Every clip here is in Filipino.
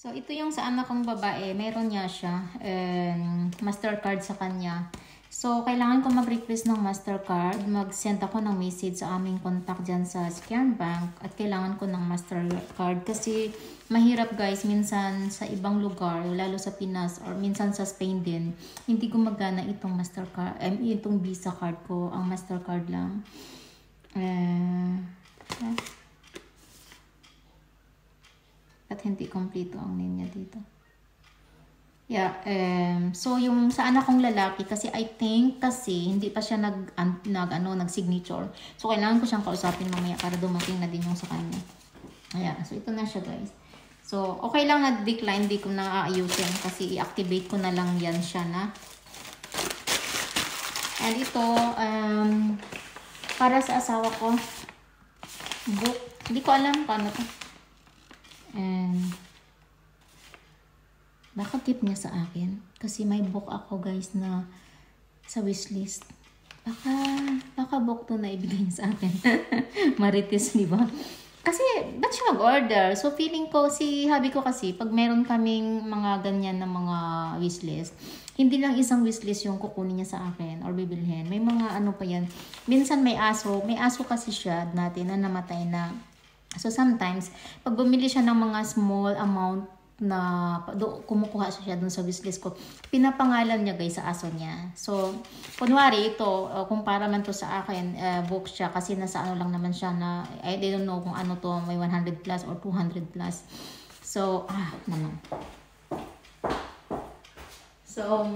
So, ito yung sa anak kong babae. Meron niya siya. Mastercard sa kanya. So, kailangan ko mag-request ng Mastercard. Mag-send ako ng message sa aming contact dyan sa Scan Bank. At kailangan ko ng Mastercard. Kasi mahirap guys, minsan sa ibang lugar, lalo sa Pinas or minsan sa Spain din, hindi gumagana itong Mastercard, itong Visa card ko. Ang Mastercard lang. At hindi kompleto ang name niya dito. Yeah, so yung sa anak kong lalaki kasi I think kasi hindi pa siya nag-signature. So kailangan ko siyang kausapin mamaya para dumating na din yung sa kanya. Ayan, so ito na siya guys. So okay lang na decline, di ko na aayusin kasi i-activate ko na lang yan siya na. And ito para sa asawa ko book. Hindi ko alam paano to. And baka tip niya sa akin. Kasi may book ako guys na sa wishlist. Baka book to na ibigay niya sa akin. Marites, di ba? Kasi, ba't siya mag-order? So, feeling ko, si hubby ko kasi, pag meron kaming mga ganyan na mga wishlist, hindi lang isang wishlist yung kukunin niya sa akin or bibilhin. May mga ano pa yan. Minsan may aso. May aso kasi siya natin na namatay na. So, sometimes, pag bumili siya ng mga small amount na kumukuha siya dun sa wishlist ko, pinapangalan niya guys sa aso niya. So, kunwari ito, kung para man to sa akin, book siya kasi nasa ano lang naman siya na, I don't know kung ano to, may 100 plus or 200 plus. So, naman. So,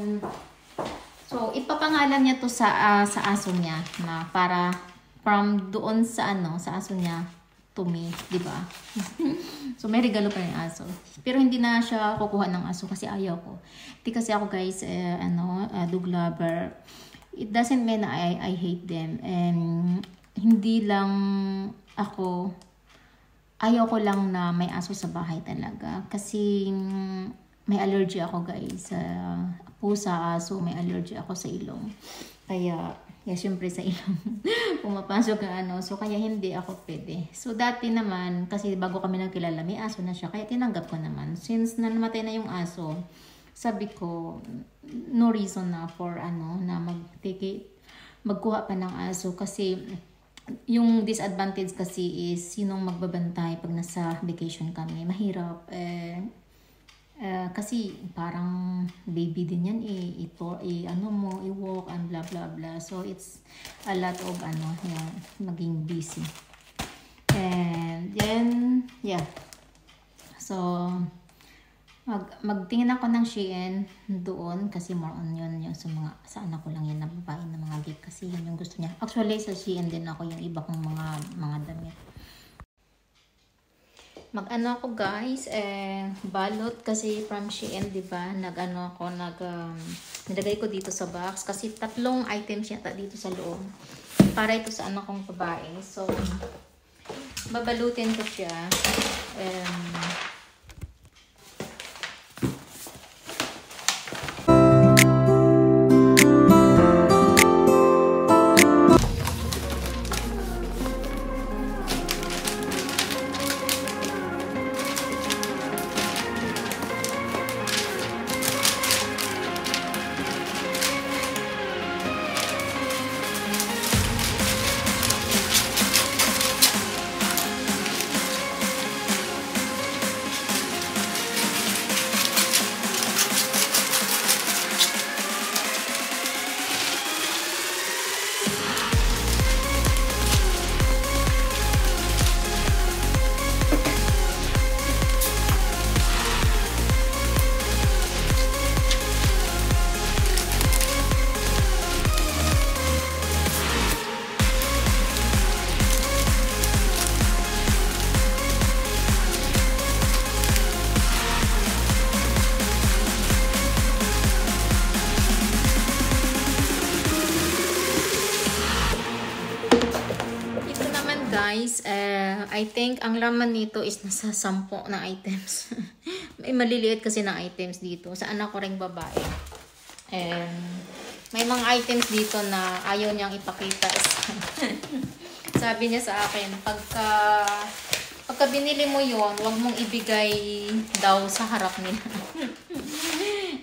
ipapangalan niya to sa aso niya na para from doon sa sa aso niya to me, di ba? So, may regalo pa yung aso. Pero hindi na siya kukuha ng aso kasi ayaw ko. Hindi kasi ako guys, dog lover. It doesn't mean na I hate them. And hindi lang ako, ayaw ko lang na may aso sa bahay talaga. Kasi may allergy ako guys. Pusa, aso, may allergy ako sa ilong. Kaya, syempre sa ilong pumapasok ang so kaya hindi ako pwede. So dati naman, kasi bago kami nagkilala, may aso na siya, kaya tinanggap ko naman. Since namatay na yung aso, sabi ko, no reason na for na magkuha pa ng aso. Kasi yung disadvantage kasi is, sinong magbabantay pag nasa vacation kami, mahirap. Kasi parang baby din yan i-walk and blah blah blah. So it's a lot of maging busy. And then yeah. So magtingin ako ng Shein doon kasi more on yun yung sa anak ko lang yan na babae na mga gift kasi yun yung gusto niya. Actually sa Shein din ako yung iba kong mga damit. Mag-ano ako guys, balot kasi from Shein, diba? Nilagay ko dito sa box kasi 3 items yata dito sa loob. Para ito sa anak kong babae. So, babalutin ko siya. Guys, I think ang laman nito is nasa 10 na items. May maliliit kasi na items dito. Sa anak ko ring babae. May mga items dito na ayaw niyang ipakita. Sabi niya sa akin, pagka Pagka binili mo yon, huwag mong ibigay daw sa harap nila.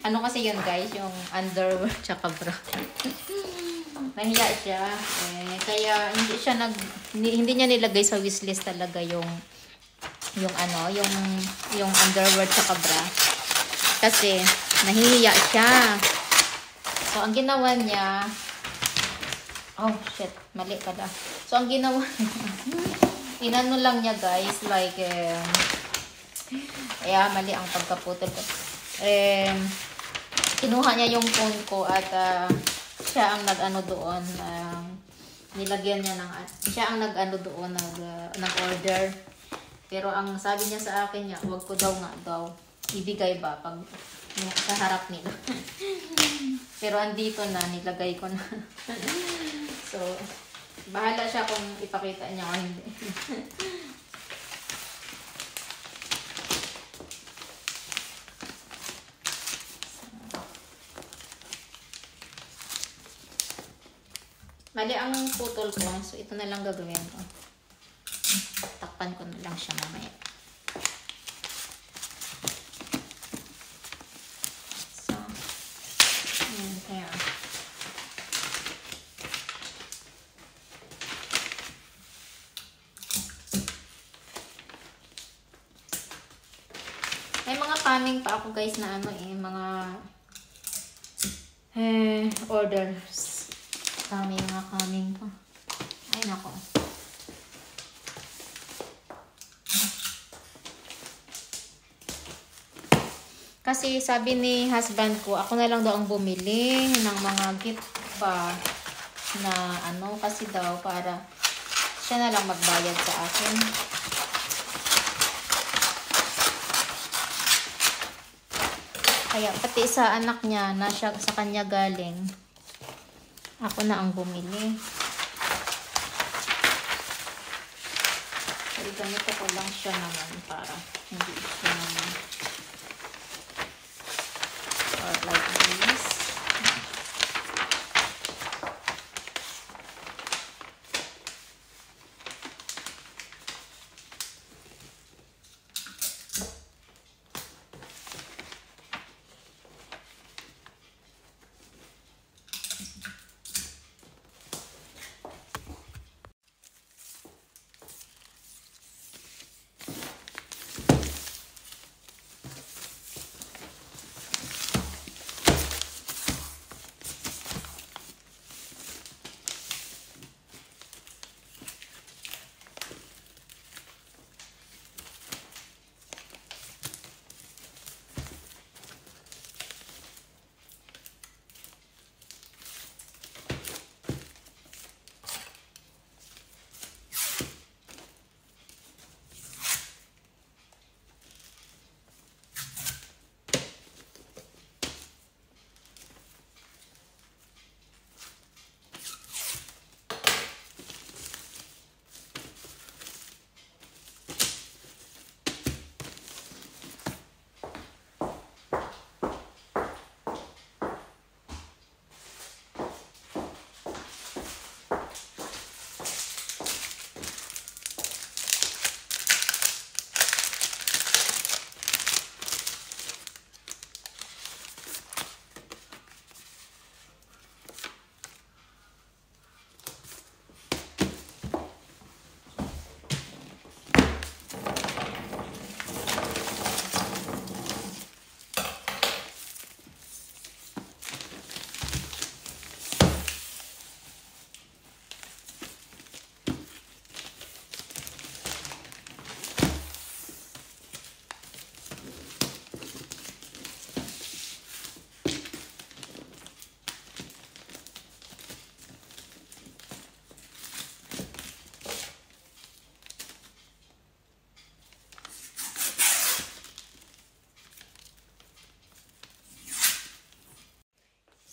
Ano kasi yun guys, yung underwear tsaka bra. Nahiya siya. Kaya hindi niya nilagay sa wishlist talaga yung underwear tsaka bra. Kasi nahihiya siya. So ang ginawa niya, oh shit, mali pala. So ang ginawa niya, inano lang niya guys, like mali ang pagkaputol ko. Kinuha niya yung phone ko at siya ang nag-ano doon, nilagyan niya siya ang nag-ano doon, nag-order. Pero ang sabi niya sa akin niya, wag ko daw ibigay ba pag sa harap nila. Pero andito na, nilagay ko na. So, bahala siya kung ipakita niya o hindi. Mali ang putol ko. So, ito na lang gagawin ko. Takpan ko na lang siya mamaya. So, ayan, kaya. May mga coming pa ako guys na mga orders. Kami mga coming pa. Ay nako. Kasi sabi ni husband ko, ako na lang daw ang bumili ng mga gift pa na kasi daw para siya na lang magbayad sa akin. Kaya pati sa anak niya na sa kanya galing, ako na ang bumili. So, ganito ko lang siya naman para hindi siya naman or like this.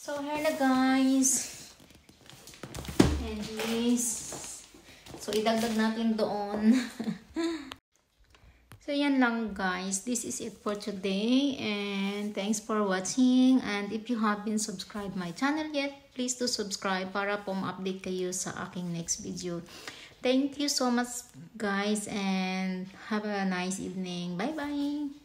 So, here na guys. And this. So, idagdag natin doon. So, yan lang guys. This is it for today. And thanks for watching. And if you have been subscribed my channel yet, please do subscribe para po ma-update kayo sa aking next video. Thank you so much guys and have a nice evening. Bye bye.